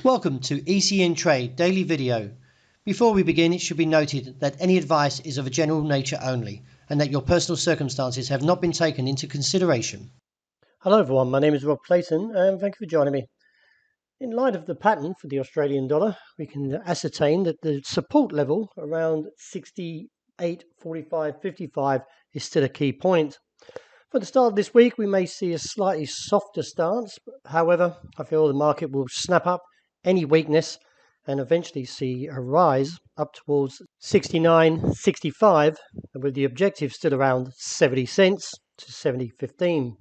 Welcome to ECNTRADE Daily Video. Before we begin, it should be noted that any advice is of a general nature only and that your personal circumstances have not been taken into consideration. Hello everyone, my name is Rob Clayton and thank you for joining me. In light of the pattern for the Australian dollar, we can ascertain that the support level around 68.45.55 is still a key point. For the start of this week, we may see a slightly softer stance. However, I feel the market will snap up any weakness and eventually see a rise up towards 69.65, with the objective still around 70 cents to 70.15.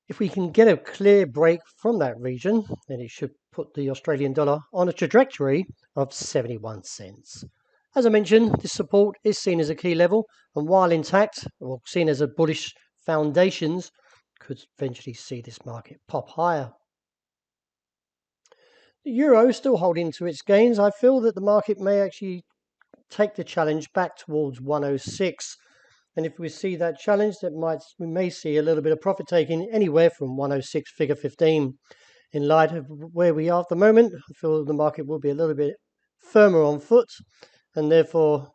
If we can get a clear break from that region, then it should put the Australian dollar on a trajectory of 71 cents. As I mentioned, this support is seen as a key level, and while intact, or seen as a bullish foundations, could eventually see this market pop higher. The euro still holding to its gains. I feel that the market may actually take the challenge back towards 106. And if we see that challenge, we may see a little bit of profit taking anywhere from 106 figure 15. In light of where we are at the moment, I feel the market will be a little bit firmer on foot, and therefore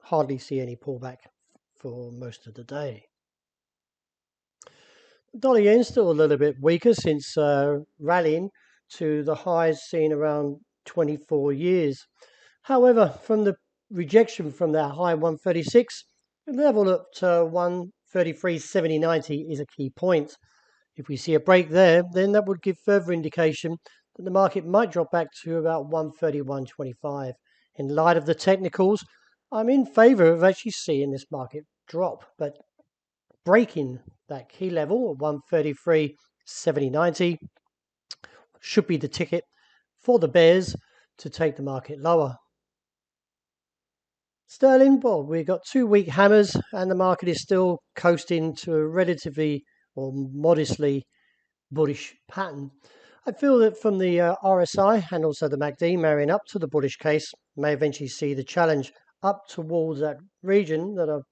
hardly see any pullback for most of the day. The dollar yen still a little bit weaker since rallying to the highs seen around 24 years. However, from the rejection from that high 136, the level at 133.70.90 is a key point. If we see a break there, then that would give further indication that the market might drop back to about 131.25. In light of the technicals, I'm in favor of actually seeing this market drop, but breaking that key level of 133.70.90 should be the ticket for the bears to take the market lower. Sterling, well, we've got 2 weak hammers and the market is still coasting to a relatively or modestly bullish pattern. I feel that from the RSI and also the MACD marrying up to the bullish case, may eventually see the challenge up towards that region that I've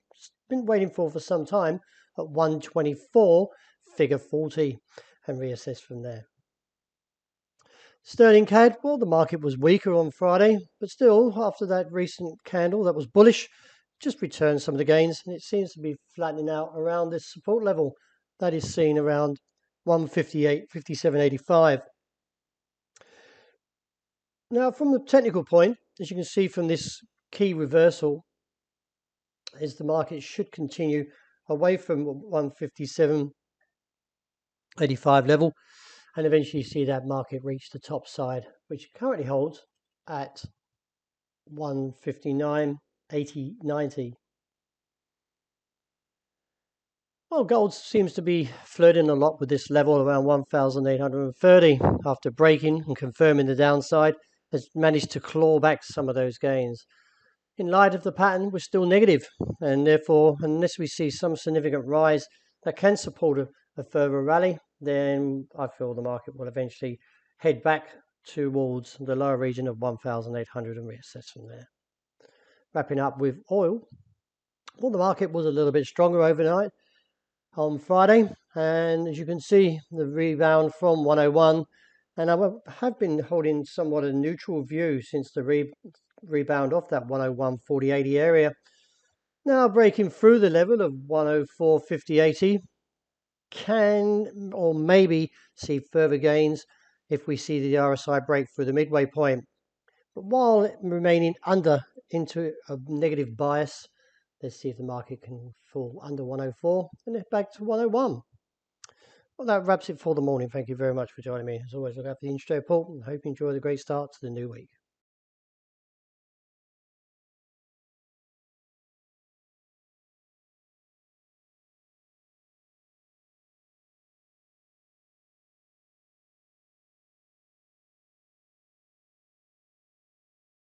been waiting for some time at 124 figure 40 and reassess from there. Sterling CAD, well, the market was weaker on Friday, but still, after that recent candle that was bullish, just returned some of the gains, and it seems to be flattening out around this support level that is seen around 158.57.85. Now, from the technical point, as you can see from this key reversal, is the market should continue away from 157.85 level, and eventually see that market reach the top side, which currently holds at 159.80.90. Well, gold seems to be flirting a lot with this level around 1,830. After breaking and confirming the downside, has managed to claw back some of those gains. In light of the pattern, we're still negative, and therefore, unless we see some significant rise that can support a further rally, then I feel the market will eventually head back towards the lower region of 1,800 and reassess from there. Wrapping up with oil, well, the market was a little bit stronger overnight on Friday, and as you can see, the rebound from 101, and I have been holding somewhat a neutral view since the rebound off that 101.40.80 area. Now breaking through the level of 104.50.80, can or maybe see further gains if we see the RSI break through the midway point. But while remaining into a negative bias, let's see if the market can fall under 104 and then back to 101. Well, that wraps it for the morning. Thank you very much for joining me. As always, look out for the intraday report and hope you enjoy the great start to the new week.